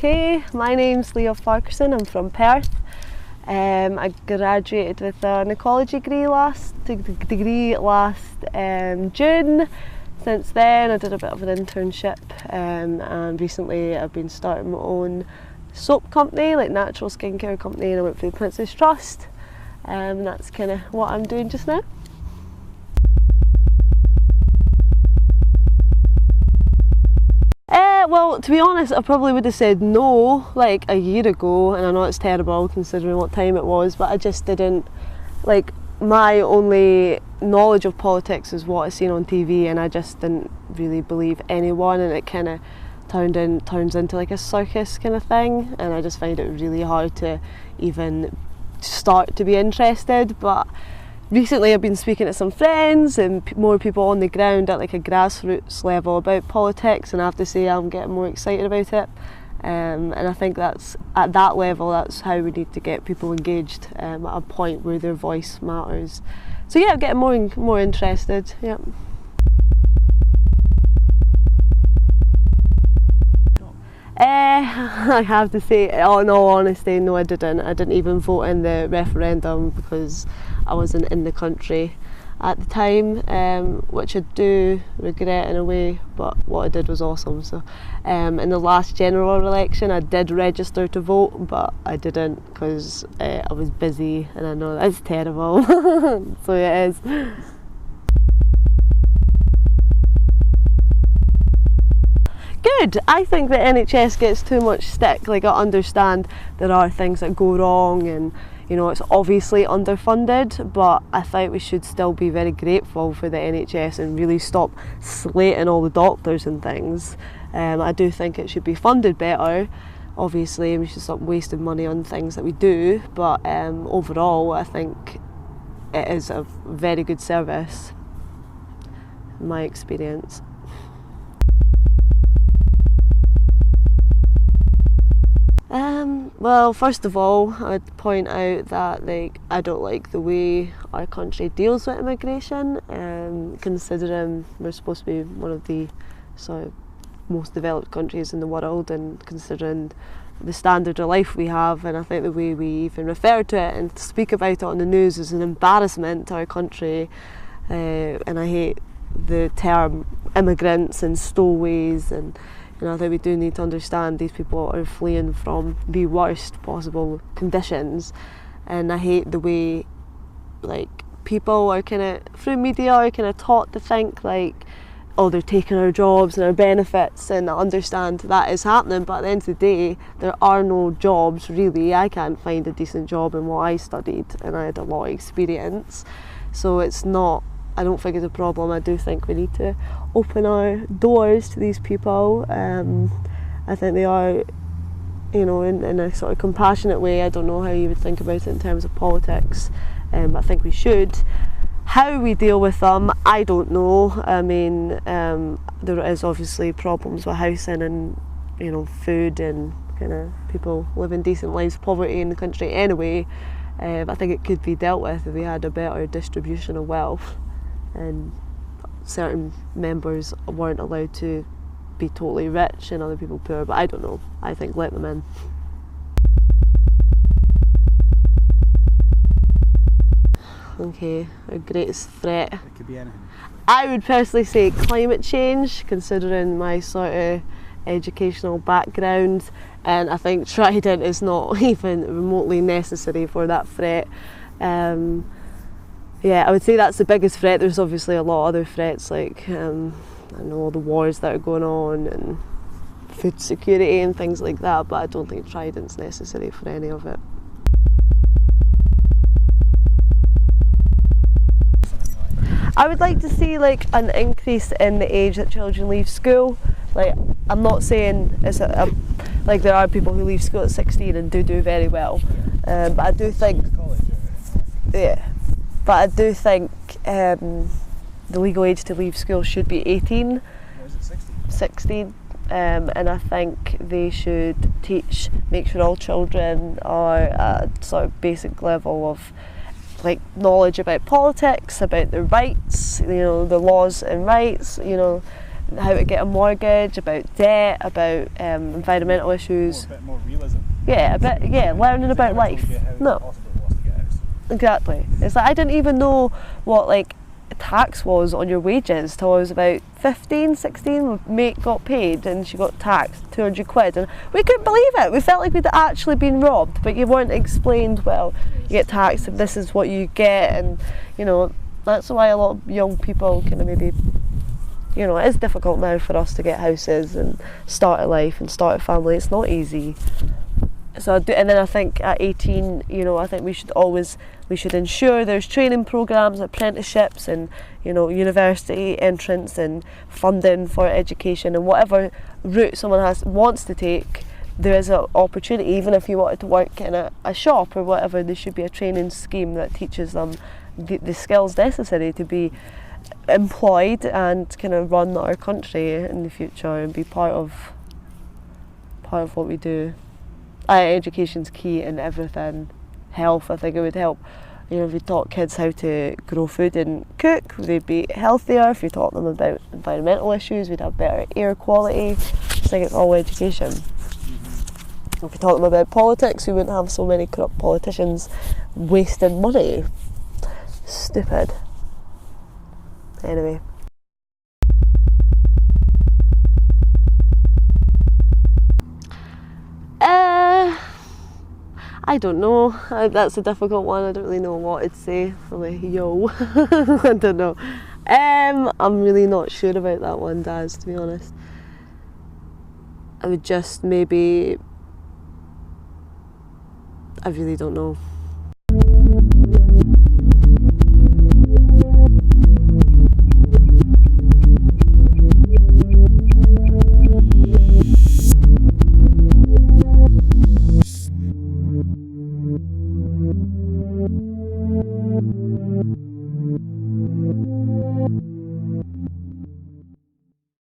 Okay, my name's Leah Farquharson, I'm from Perth. I graduated with an ecology degree last June. Since then I did a bit of an internship and recently I've been starting my own soap company, like natural skincare company, and I went for the Princess Trust. That's kind of what I'm doing just now. Well, to be honest, I probably would have said no like a year ago, and I know it's terrible considering what time it was, but I just didn't, like, my only knowledge of politics is what I've seen on TV, and I just didn't really believe anyone, and it kind of turns into like a circus kind of thing, and I just find it really hard to even start to be interested. But recently I've been speaking to some friends and more people on the ground at like a grassroots level about politics, and I have to say I'm getting more excited about it. And I think that's at that level, that's how we need to get people engaged at a point where their voice matters. So yeah, I'm getting more interested. Yeah. I have to say, in all honesty, no, I didn't. I didn't even vote in the referendum because I wasn't in the country at the time, which I do regret in a way, but what I did was awesome. So in the last general election I did register to vote, but I didn't because I was busy, and I know that's terrible. So it is. Good. I think the NHS gets too much stick. Like, I understand there are things that go wrong, and you know, it's obviously underfunded, but I think we should still be very grateful for the NHS and really stop slating all the doctors and things. I do think it should be funded better, obviously, and we should stop wasting money on things that we do, but overall I think it is a very good service, in my experience. Well, first of all, I'd point out that I don't like the way our country deals with immigration, considering we're supposed to be one of the sort of most developed countries in the world, and considering the standard of life we have, and I think the way we even refer to it and speak about it on the news is an embarrassment to our country, and I hate the term immigrants and stowaways, and you know, I think we do need to understand these people are fleeing from the worst possible conditions, and I hate the way like people are kind of, through media, are kind of taught to think like, oh, they're taking our jobs and our benefits, and I understand that is happening, but at the end of the day there are no jobs really. I can't find a decent job in what I studied, and I had a lot of experience, so it's not, I don't think it's a problem. I do think we need to open our doors to these people. I think they are, you know, in a sort of compassionate way. I don't know how you would think about it in terms of politics, but I think we should. How we deal with them, I don't know. I mean, there is obviously problems with housing and, you know, food and kind of people living decent lives, poverty in the country anyway. I think it could be dealt with if we had a better distribution of wealth, and certain members weren't allowed to be totally rich and other people poor, but I don't know. I think let them in. Okay, our greatest threat. It could be anything. I would personally say climate change, considering my sort of educational background, and I think Trident is not even remotely necessary for that threat. Yeah, I would say that's the biggest threat. There's obviously a lot of other threats, like I know all the wars that are going on and food security and things like that, but I don't think Trident's necessary for any of it. I would like to see like an increase in the age that children leave school. Like, I'm not saying it's like there are people who leave school at 16 and do very well, but I do think, yeah. But I do think the legal age to leave school should be 18. What is it, 16? 16. And I think they should make sure all children are at a sort of basic level of like knowledge about politics, about their rights, you know, the laws and rights, you know, how to get a mortgage, about debt, about environmental issues. A bit more realism. Yeah, a bit. Yeah, learning about life. No, exactly. It's like I didn't even know what like tax was on your wages till I was about 15, 16. My mate got paid and she got taxed 200 quid, and we couldn't believe it. We felt like we'd actually been robbed, but you weren't explained, well, you get taxed and this is what you get, and you know, that's why a lot of young people kind of maybe, you know, it is difficult now for us to get houses and start a life and start a family. It's not easy. So and then I think at 18, you know, I think we should ensure there's training programs, apprenticeships, and you know, university entrance and funding for education, and whatever route someone wants to take, there is an opportunity. Even if you wanted to work in a shop or whatever, there should be a training scheme that teaches them the skills necessary to be employed and kind of run our country in the future and be part of what we do. Education's key in everything. Health, I think it would help. You know, if you taught kids how to grow food and cook, they'd be healthier. If you taught them about environmental issues, we'd have better air quality. I think it's all education. If you taught them about politics, we wouldn't have so many corrupt politicians wasting money. Stupid. Anyway. I don't know. That's a difficult one. I don't really know what to say. I'm like, yo. I don't know. I'm really not sure about that one, Daz, to be honest. I would just maybe... I really don't know.